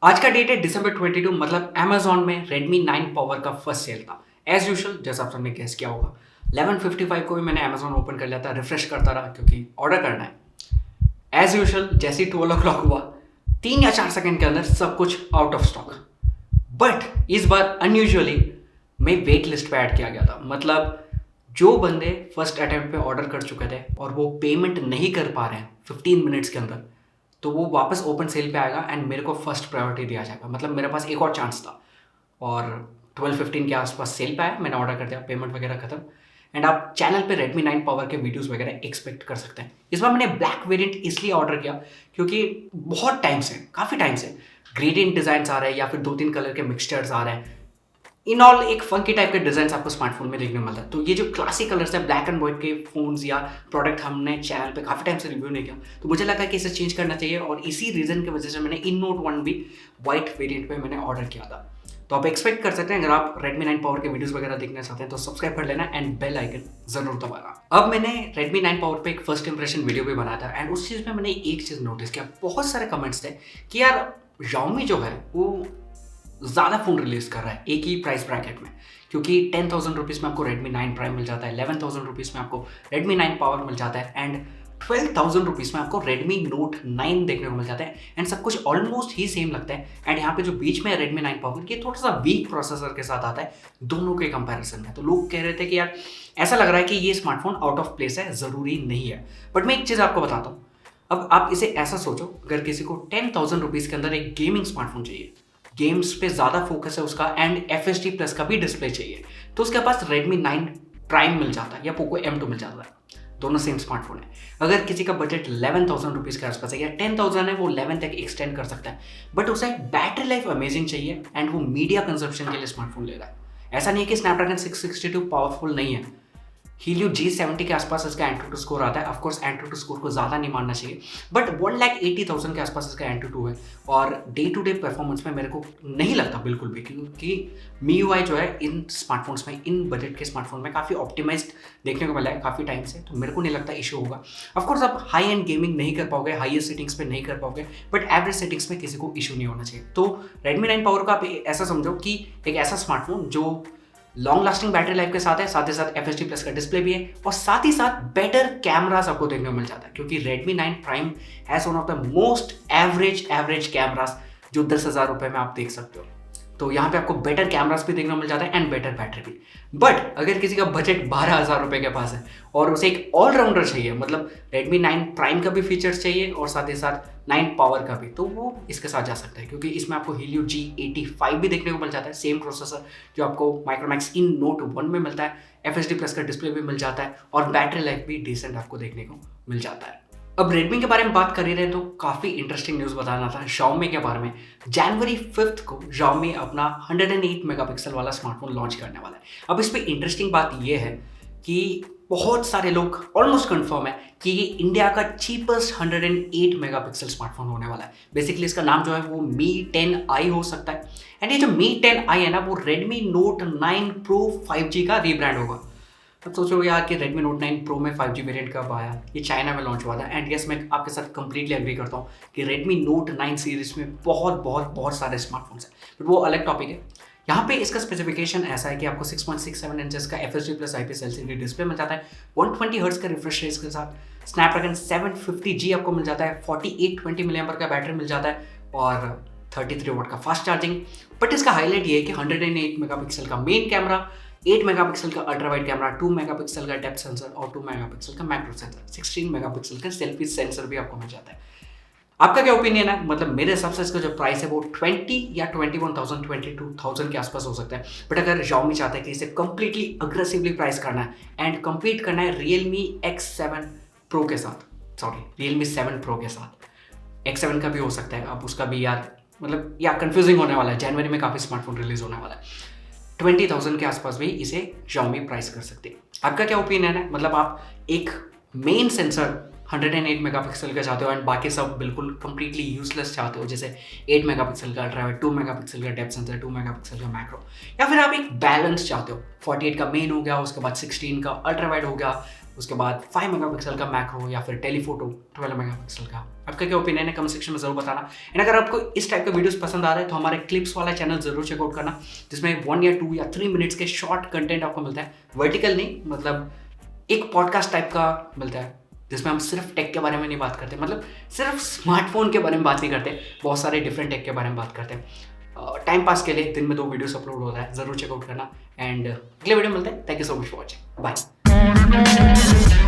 आज का डेट है दिसंबर 22 मतलब अमेजोन में Redmi 9 पावर का फर्स्ट सेल था। एज यूजुअल जैसा आप सबने गेस किया होगा 11:55 को भी मैंने अमेजोन ओपन कर लिया था, रिफ्रेश करता रहा क्योंकि ऑर्डर करना है। एज यूजुअल जैसे ही 12 o'clock हुआ 3 या 4 सेकंड के अंदर सब कुछ आउट ऑफ स्टॉक। बट इस बार अनयूजुअली मैं वेट लिस्ट पे ऐड किया गया था। मतलब जो बंदे फर्स्ट अटेम्प्ट पे ऑर्डर कर चुके थे और वो पेमेंट नहीं कर पा रहे हैं 15 मिनट्स के अंदर, तो वो वापस ओपन सेल पे आएगा एंड मेरे को फर्स्ट प्रायोरिटी दिया जाएगा। मतलब मेरे पास एक और चांस था और 12:15 के आसपास सेल पे आया, मैंने ऑर्डर कर दिया, पेमेंट वगैरह खत्म। एंड आप चैनल पे Redmi 9 पावर के वीडियोस वगैरह एक्सपेक्ट कर सकते हैं। इस बार मैंने ब्लैक वेरिएंट इसलिए ऑर्डर किया क्योंकि बहुत टाइम से, काफ़ी टाइम से ग्रेडियंट डिज़ाइन आ रहे हैं या फिर 2-3 कलर के मिक्सचर्स आ रहे हैं। इन ऑल एक फंकी टाइप के डिजाइन आपको स्मार्टफोन में देखने को मिलता है। तो ये जो क्लासिक कलर्स है, ब्लैक एंड व्हाइट के फोन्स या प्रोडक्ट हमने चैनल पे काफ़ी टाइम से रिव्यू नहीं किया, तो मुझे लगा कि इसे चेंज करना चाहिए और इसी रीज़न की वजह से मैंने इन नोट 1 भी वाइट वेरिएंट पे मैंने ऑर्डर किया था। तो आप एक्सपेक्ट कर सकते हैं, अगर आप Redmi 9 पावर के वीडियोस वगैरह देखना चाहते हैं तो सब्सक्राइब कर लेना एंड बेल आइकन जरूर दबाना। अब मैंने Redmi 9 पावर पे एक फर्स्ट इंप्रेशन वीडियो भी बनाया था एंड उस चीज़ में मैंने एक चीज़ नोटिस किया, बहुत सारे कमेंट्स थे कि यार Xiaomi जो है वो ज़्यादा फ़ोन रिलीज कर रहा है एक ही प्राइस ब्रैकेट में, क्योंकि 10,000 रुपीज़ में आपको Redmi 9 प्राइम मिल जाता है, 11,000 रुपीज़ में आपको Redmi 9 पावर मिल जाता है एंड 12,000 रुपीज़ में आपको Redmi Note 9 देखने को मिल जाता है एंड सब कुछ ऑलमोस्ट ही सेम लगता है। एंड यहाँ पे जो बीच में Redmi 9 पावर ये थोड़ा सा वीक प्रोसेसर के साथ आता है दोनों के कंपैरिजन में। तो लोग कह रहे थे कि यार ऐसा लग रहा है कि ये स्मार्टफोन आउट ऑफ प्लेस है, ज़रूरी नहीं है। बट मैं एक चीज़ आपको बताता हूँ, अब आप इसे ऐसा सोचो, अगर किसी को 10,000 रुपीज़ के अंदर एक गेमिंग स्मार्टफोन चाहिए, गेम्स पे ज़्यादा फोकस है उसका एंड FHD प्लस का भी डिस्प्ले चाहिए, तो उसके पास Redmi 9 प्राइम मिल जाता है या Poco M2 मिल जाता है, दोनों सेम स्मार्टफोन है। अगर किसी का बजट 11,000 रुपीज़ के आसपास है या 10,000 है, वो 11 तक एक्सटेंड कर सकता है, बट उसे बैटरी लाइफ अमेजिंग चाहिए एंड वो मीडिया कंजप्शन के लिए स्मार्टफोन ले रहा है। ऐसा नहीं है कि स्नैपड्रैगन 662 पावरफुल नहीं है, Helio G70 के आसपास इसका Antutu स्कोर आता है। ऑफकोर्स Antutu स्कोर को ज़्यादा नहीं मानना चाहिए, बट 1,80,000 के आसपास इसका Antutu है और डे टू डे परफॉर्मेंस में मेरे को नहीं लगता बिल्कुल भी, क्योंकि MIUI जो है इन स्मार्टफोन्स में, इन बजट के स्मार्टफोन में काफ़ी ऑप्टिमाइज्ड देखने को मिला है काफ़ी टाइम से, तो मेरे को नहीं लगता इशू होगा। ऑफकोर्स आप हाई एंड गेमिंग नहीं कर पाओगे, हाईएस्ट सेटिंग्स पे नहीं कर पाओगे, बट एवरेज सेटिंग्स में किसी को इशू नहीं होना चाहिए। तो Redmi 9 पावर का आप ऐसा समझो कि एक ऐसा स्मार्टफोन जो लॉन्ग लास्टिंग बैटरी लाइफ के साथ है, साथ ही साथ FHD प्लस का डिस्प्ले भी है और साथ ही साथ बेटर कैमरास आपको देखने को मिल जाता है, क्योंकि Redmi 9 prime has one of the most average cameras जो 10,000 रुपये में आप देख सकते हो। तो यहाँ पे आपको बेटर कैमरास भी देखने को मिल जाता है एंड बेटर बैटरी भी। बट अगर किसी का बजट 12,000 रुपये के पास है और उसे एक ऑलराउंडर चाहिए, मतलब Redmi 9 प्राइम का भी फीचर्स चाहिए और साथ ही साथ 9 पावर का भी, तो वो इसके साथ जा सकता है, क्योंकि इसमें आपको Helio G85 भी देखने को मिल जाता है, सेम प्रोसेसर जो आपको Micromax इन Note 1 में मिलता है, FHD प्लस का डिस्प्ले भी मिल जाता है और बैटरी लाइफ भी डिसेंट आपको देखने को मिल जाता है। अब Redmi के बारे में बात कर ही रहे तो काफ़ी इंटरेस्टिंग न्यूज़ बताना था Xiaomi के बारे में। जनवरी 5 को Xiaomi अपना 108 मेगापिक्सल वाला स्मार्टफोन लॉन्च करने वाला है। अब इस पे इंटरेस्टिंग बात यह है कि बहुत सारे लोग ऑलमोस्ट कंफर्म है कि ये इंडिया का चीपेस्ट 108 मेगापिक्सल स्मार्टफोन होने वाला है। बेसिकली इसका नाम जो है वो Mi 10i हो सकता है एंड ये जो Mi 10i है ना, वो Redmi Note 9 Pro 5G का रीब्रांड होगा। अब सोचो यार कि Redmi Note 9 Pro में 5G वेरिएंट कब आया, ये चाइना में लॉन्च हुआ था। एंड यस, मैं आपके साथ कंप्लीटली एग्री करता हूँ कि Redmi Note 9 सीरीज में बहुत सारे स्मार्टफोन्स हैं, बट वो अलग टॉपिक है। यहाँ पे इसका स्पेसिफिकेशन ऐसा है कि आपको 6.67 इंचेस का FHD plus IPS LCD display मिल जाता है, 120 हर्ट्ज का रिफ्रेश रेट के साथ, स्नैपड्रैगन 750G आपको मिल जाता है, 4820 mAh का बैटरी मिल जाता है और 33 वाट का फास्ट चार्जिंग। बट इसका हाईलाइट ये है कि 108 मेगापिक्सल का मेन कैमरा, 8 मेगापिक्सल का अल्ट्रा वाइड कैमरा, 2 मेगापिक्सल का डेप्थ सेंसर और 2 मेगापिक्सल का मैक्रो सेंसर, 16 मेगापिक्सल का सेल्फी सेंसर भी आपको मिल जाता है। आपका क्या ओपिनियन है? मतलब मेरे हिसाब से इसका जो प्राइस है वो 20 या 21,000 22,000 के आसपास हो सकता है। बट अगर Xiaomi चाहता है कि इसे कंप्लीटली अग्रेसिवली प्राइस करना है एंड कम्पीट करना है Realme X7 Pro के साथ, Realme 7 Pro के साथ, X7 का भी हो सकता है, अब उसका भी यार मतलब या कंफ्यूजिंग होने वाला है। जनवरी में काफ़ी स्मार्टफोन रिलीज होने वाला है, 20,000 के आसपास भी इसे Xiaomi प्राइस कर सकते हैं। आपका क्या ओपिनियन है? मतलब आप एक मेन सेंसर 108 मेगापिक्सल का चाहते हो एंड बाकी सब बिल्कुल कंप्लीटली यूजलेस चाहते हो, जैसे 8 मेगापिक्सल का अल्ट्रा वाइड, 2 मेगापिक्सल का डेप्थ सेंसर, 2 मेगापिक्सल का मैक्रो, या फिर आप एक बैलेंस चाहते हो, 48 का मेन हो गया, उसके बाद 16 का अल्ट्रा वाइड हो गया, उसके बाद 5 मेगापिक्सल का मैक्रो या फिर टेलीफोटो 12 मेगापिक्सल का। आपका क्या ओपिनियन है कमेंट सेक्शन में जरूर बताना। एंड अगर आपको इस टाइप के वीडियोस पसंद आ रहे हैं तो हमारे क्लिप्स वाला चैनल जरूर चेकआउट करना, जिसमें 1 या 2 या 3 मिनट्स के शॉर्ट कंटेंट आपको मिलता है। वर्टिकल नहीं, मतलब एक पॉडकास्ट टाइप का मिलता है, जिसमें हम सिर्फ टेक के बारे में नहीं बात करते, मतलब सिर्फ स्मार्टफोन के बारे में बात नहीं करते, बहुत सारे डिफरेंट टेक के बारे में बात करते हैं। टाइम पास के लिए दिन में 2 वीडियोस अपलोड होता है, जरूर चेकआउट करना। एंड अगले वीडियो मिलते हैं। Thank you so much for watching, bye.